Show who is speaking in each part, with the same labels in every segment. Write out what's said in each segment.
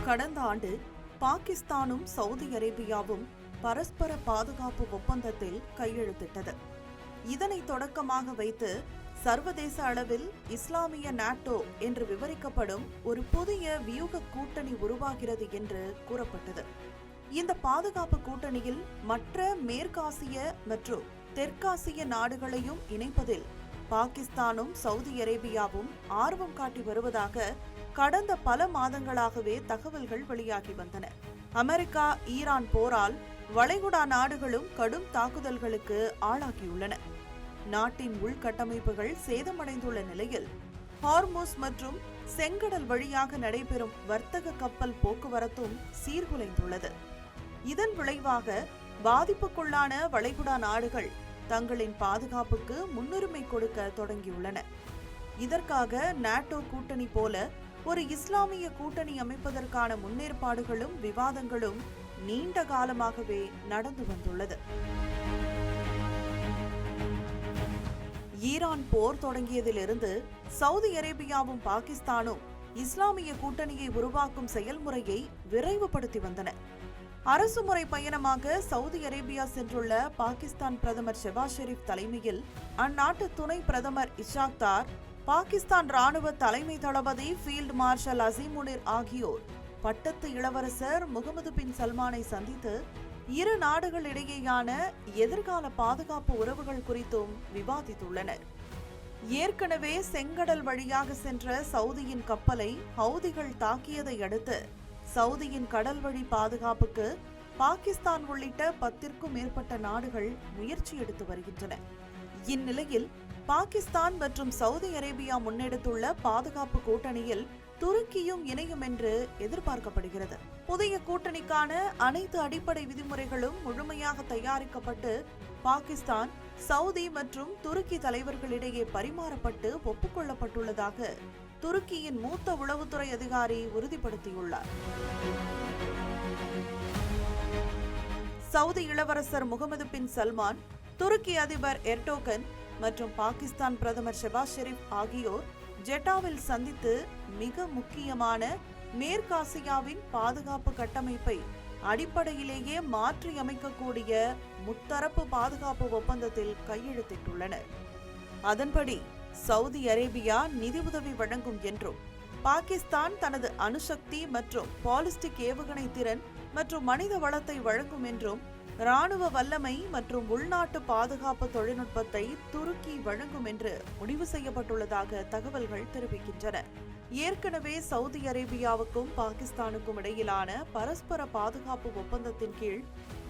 Speaker 1: கடந்த ஆண்டு பாகிஸ்தானும் சவுதி அரேபியாவும் பரஸ்பர பாதுகாப்பு ஒப்பந்தத்தில் கையெழுத்திட்டது. இதனை தொடக்கமாக வைத்து சர்வதேச அளவில் இஸ்லாமிய நாட்டோ என்று விவரிக்கப்படும் ஒரு புதிய வியூக கூட்டணி உருவாகிறது என்று கூறப்பட்டது. இந்த பாதுகாப்பு கூட்டணியில் மற்ற மேற்காசிய மற்றும் தெற்காசிய நாடுகளையும் இணைப்பதில் பாகிஸ்தானும் சவுதி அரேபியாவும் ஆர்வம் காட்டி வருவதாக கடந்த பல மாதங்களாகவே தகவல்கள் வெளியாகி வந்தன. அமெரிக்கா ஈரான் போரால் வளைகுடா நாடுகளும் கடும் தாக்குதல்களுக்கு ஆளாகியுள்ளன. நாட்டின் உள்கட்டமைப்புகள் சேதமடைந்துள்ள நிலையில் ஹார்முஸ் மற்றும் செங்கடல் வழியாக நடைபெறும் வர்த்தக கப்பல் போக்குவரத்தும் சீர்குலைந்துள்ளது. இதன் விளைவாக பாதிப்புக்குள்ளான வளைகுடா நாடுகள் தங்களின் பாதுகாப்புக்கு முன்னுரிமை கொடுக்க தொடங்கியுள்ளன. இதற்காக நாட்டோ கூட்டணி போல ஒரு இஸ்லாமிய கூட்டணி அமைப்பதற்கான முன்னேற்பாடுகளும் விவாதங்களும் நீண்ட காலமாகவே நடந்து வந்துள்ளது. ஈரான் போர் தொடங்கியதிலிருந்து சவுதி அரேபியாவும் பாகிஸ்தானும் இஸ்லாமிய கூட்டணியை உருவாக்கும் செயல்முறையை விரைவுபடுத்தி வந்தன. அரசுமுறை பயணமாக சவுதி அரேபியா சென்றுள்ள பாகிஸ்தான் பிரதமர் ஷெபாஸ் ஷெரீப் தலைமையில் அந்நாட்டு துணை பிரதமர் இஷாக் தார், பாகிஸ்தான் ராணுவ தலைமை தளபதி ஃபீல்டு மார்ஷல் அசீம் முனிர் ஆகியோர் பட்டத்து இளவரசர் முகமது பின் சல்மானை சந்தித்து இரு நாடுகளிடையேயான எதிர்கால பாதுகாப்பு உறவுகள் குறித்தும் விவாதித்துள்ளனர். ஏற்கனவே செங்கடல் வழியாக சென்ற சவுதியின் கப்பலை ஹவுதிகள் தாக்கியதை அடுத்து சவுதியின் கடல் வழி பாதுகாப்புக்கு பாகிஸ்தான் உள்ளிட்ட 10க்கும் மேற்பட்ட நாடுகள் முயற்சி எடுத்து வருகின்றன. இந்நிலையில் பாகிஸ்தான் மற்றும் சவுதி அரேபியா முன்னெடுத்துள்ள பாதுகாப்பு கூட்டணியில் துருக்கியும் இணையும் என்று எதிர்பார்க்கப்படுகிறது. புதிய கூட்டணிக்கான அனைத்து அடிப்படை விதிமுறைகளும் முழுமையாக தயாரிக்கப்பட்டு பாகிஸ்தான், சவுதி மற்றும் துருக்கி தலைவர்களிடையே பரிமாறப்பட்டு ஒப்புக்கொள்ளப்பட்டுள்ளதாக துருக்கியின் மூத்த உளவுத்துறை அதிகாரி உறுதிப்படுத்தியுள்ளார். சவுதி இளவரசர் முகமது பின் சல்மான், துருக்கி அதிபர் எர்டோகன் மற்றும் பாகிஸ்தான் பிரதமர் ஷெபாஸ் ஷெரீப் ஆகியோர் ஜெட்டாவில் சந்தித்து மிக முக்கியமான மேற்காசியாவின் பாதுகாப்பு கட்டமைப்பை அடிப்படையிலேயே மாற்றியமைக்கக்கூடிய முத்தரப்பு பாதுகாப்பு ஒப்பந்தத்தில் கையெழுத்திட்டுள்ளனர். அதன்படி சவுதி அரேபியா நிதி உதவி வழங்கும் என்றும், பாகிஸ்தான் தனது அணுசக்தி மற்றும் பாலிஸ்டிக் ஏவுகணை திறன் மற்றும் மனித வளத்தை வழங்கும் என்றும், ராணுவ வல்லமை மற்றும் உள்நாட்டு பாதுகாப்பு தொழில்நுட்பத்தை துருக்கி வழங்கும் என்று முடிவு செய்யப்பட்டுள்ளதாக தகவல்கள் தெரிவிக்கின்றன. ஏற்கனவே சவுதி அரேபியாவுக்கும் பாகிஸ்தானுக்கும் இடையிலான பரஸ்பர பாதுகாப்பு ஒப்பந்தத்தின் கீழ்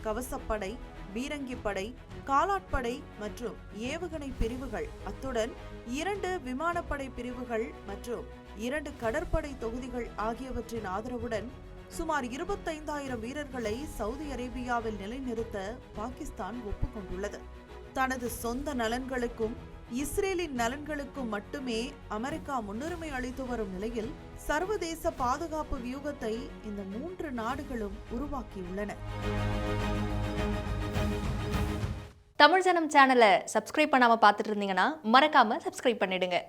Speaker 1: கவசப்படை, பீரங்கிப்படை, காலாட்படை மற்றும் ஏவுகணை பிரிவுகள், அத்துடன் 2 விமானப்படை பிரிவுகள் மற்றும் 2 கடற்படை தொகுதிகள் ஆகியவற்றின் ஆதரவுடன் சுமார் 25,000 வீரர்களை சவுதி அரேபியாவில் நிலைநிறுத்த பாகிஸ்தான் ஒப்புக்கொண்டுள்ளது. தனது சொந்த நலன்களுக்கும் இஸ்ரேலின் நலன்களுக்கும் மட்டுமே அமெரிக்கா முன்னுரிமை அளித்து வரும் நிலையில் சர்வதேச பாதுகாப்பு வியூகத்தை இந்த 3 நாடுகளும் உருவாக்கியுள்ளன.
Speaker 2: தமிழ் ஜனம் சேனலை சப்ஸ்கிரைப் பண்ணாம பார்த்துட்டு இருந்தீங்கன்னா மறக்காம சப்ஸ்கிரைப் பண்ணிடுங்க.